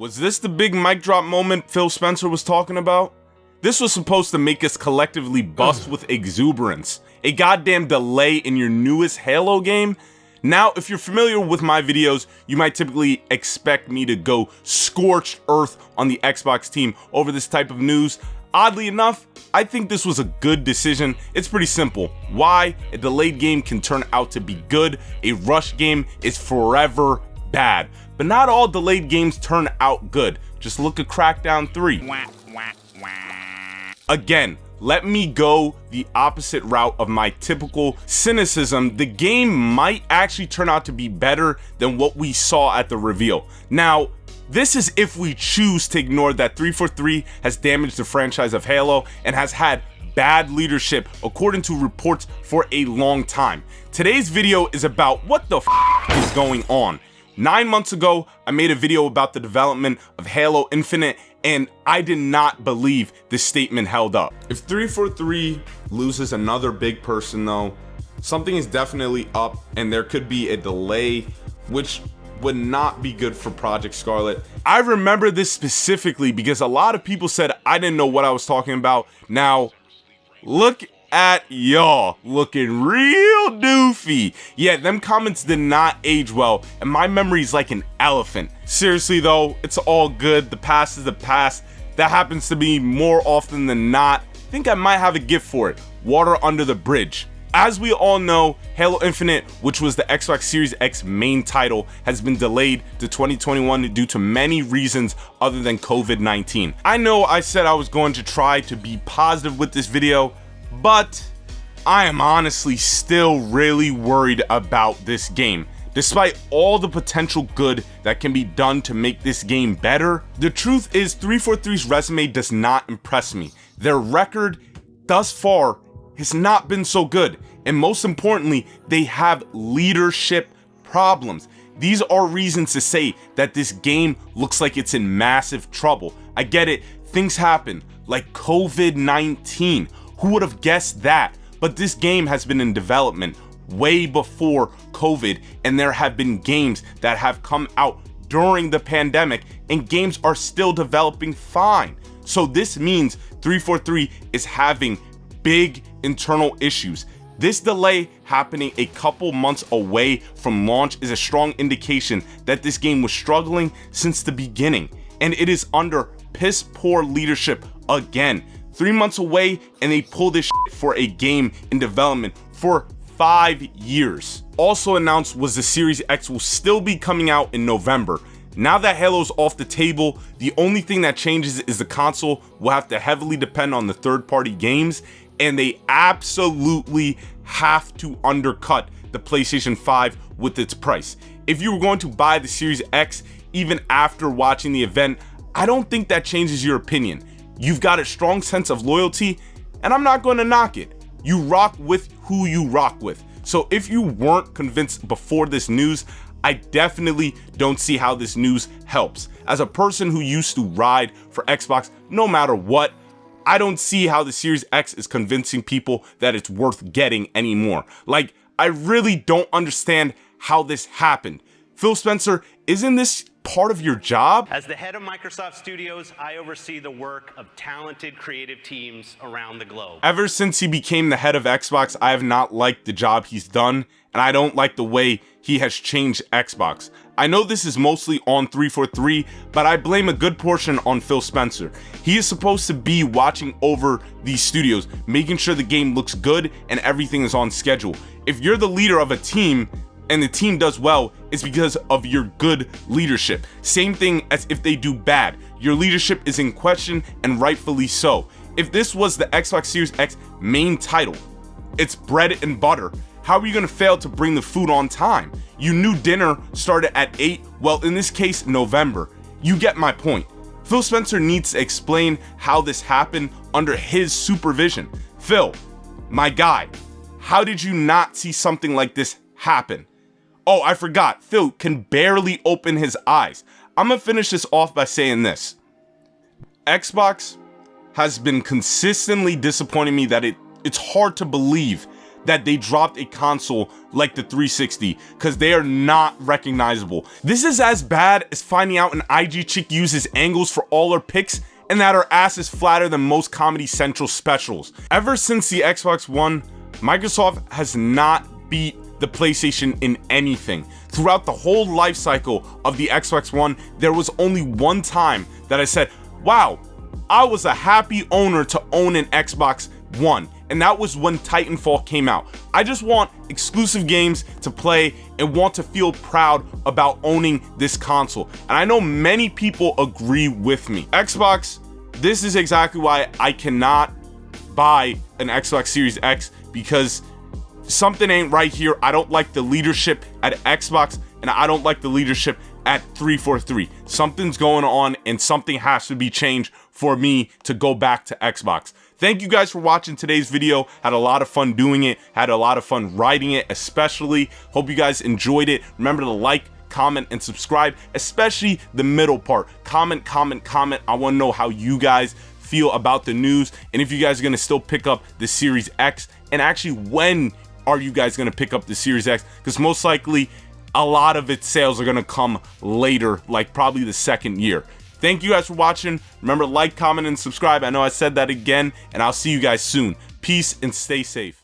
Was this the big mic drop moment Phil Spencer was talking about? This was supposed to make us collectively bust with exuberance. A goddamn delay in your newest Halo game? Now, if you're familiar with my videos, you might typically expect me to go scorched earth on the Xbox team over this type of news. Oddly enough, I think this was a good decision. It's pretty simple. Why? A delayed game can turn out to be good. A rush game is forever bad. But not all delayed games turn out good. Just look at Crackdown 3. Again, let me go the opposite route of my typical cynicism. The game might actually turn out to be better than what we saw at the reveal. Now, this is if we choose to ignore that 343 has damaged the franchise of Halo and has had bad leadership according to reports for a long time. Today's video is about what the f is going on. 9 months ago, I made a video about the development of Halo Infinite, and I did not believe this statement held up. If 343 loses another big person though, something is definitely up and there could be a delay, which would not be good for Project Scarlet. I remember this specifically because a lot of people said I didn't know what I was talking about. Now, look at y'all looking real doofy. Yeah, them comments did not age well, and my memory is like an elephant. Seriously though, it's all good. The past is the past. That happens to me more often than not. I think I might have a gift for it. Water under the bridge. As we all know, Halo Infinite, which was the Xbox Series X main title, has been delayed to 2021 due to many reasons other than COVID-19. I know I said I was going to try to be positive with this video, but I am honestly still really worried about this game. Despite all the potential good that can be done to make this game better, the truth is 343's resume does not impress me. Their record thus far has not been so good, and most importantly, they have leadership problems. These are reasons to say that this game looks like it's in massive trouble. I get it, things happen, like COVID-19. Who would have guessed that? But this game has been in development way before COVID, and there have been games that have come out during the pandemic, and games are still developing fine. So this means 343 is having big internal issues. This delay happening a couple months away from launch is a strong indication that this game was struggling since the beginning, and it is under piss poor leadership again. 3 months away and they pull this shit for a game in development for 5 years. Also announced was the Series X will still be coming out in November. Now that Halo's off the table, the only thing that changes is the console will have to heavily depend on the third-party games, and they absolutely have to undercut the PlayStation 5 with its price. If you were going to buy the Series X even after watching the event, I don't think that changes your opinion. You've got a strong sense of loyalty, and I'm not going to knock it. You rock with who you rock with. So if you weren't convinced before this news, I definitely don't see how this news helps. As a person who used to ride for Xbox no matter what, I don't see how the Series X is convincing people that it's worth getting anymore. Like, I really don't understand how this happened. Phil Spencer, isn't this part of your job? As the head of Microsoft Studios, I oversee the work of talented creative teams around the globe. Ever since he became the head of Xbox, I have not liked the job he's done, and I don't like the way he has changed Xbox. I know this is mostly on 343, but I blame a good portion on Phil Spencer. He is supposed to be watching over these studios, making sure the game looks good and everything is on schedule. If you're the leader of a team, and the team does well, it's because of your good leadership. Same thing as if they do bad. Your leadership is in question, and rightfully so. If this was the Xbox Series X main title, it's bread and butter. How are you gonna fail to bring the food on time? You knew dinner started at 8, well in this case, November. You get my point. Phil Spencer needs to explain how this happened under his supervision. Phil, my guy, how did you not see something like this happen? Oh, I forgot, Phil can barely open his eyes. I'm gonna finish this off by saying this. Xbox has been consistently disappointing me that it's hard to believe that they dropped a console like the 360 because they are not recognizable. This is as bad as finding out an IG chick uses angles for all her pics and that her ass is flatter than most Comedy Central specials. Ever since the Xbox One, Microsoft has not beat the PlayStation in anything. Throughout the whole life cycle of the Xbox One, there was only one time that I said, wow, I was a happy owner to own an Xbox One, and that was when Titanfall came out. I just want exclusive games to play and want to feel proud about owning this console. And I know many people agree with me. Xbox, this is exactly why I cannot buy an Xbox Series X, because something ain't right here. I don't like the leadership at Xbox, and I don't like the leadership at 343. Something's going on, and something has to be changed for me to go back to Xbox. Thank you guys for watching today's video. Had a lot of fun doing it. Had a lot of fun writing it, especially. Hope you guys enjoyed it. Remember to like, comment, and subscribe, especially the middle part. Comment. I want to know how you guys feel about the news, and if you guys are going to still pick up the Series X, and actually when are you guys going to pick up the Series X, because most likely a lot of its sales are going to come later, like probably the second year. Thank you guys for watching. Remember to like, comment, and subscribe. I know I said that again, and I'll see you guys soon. Peace and stay safe.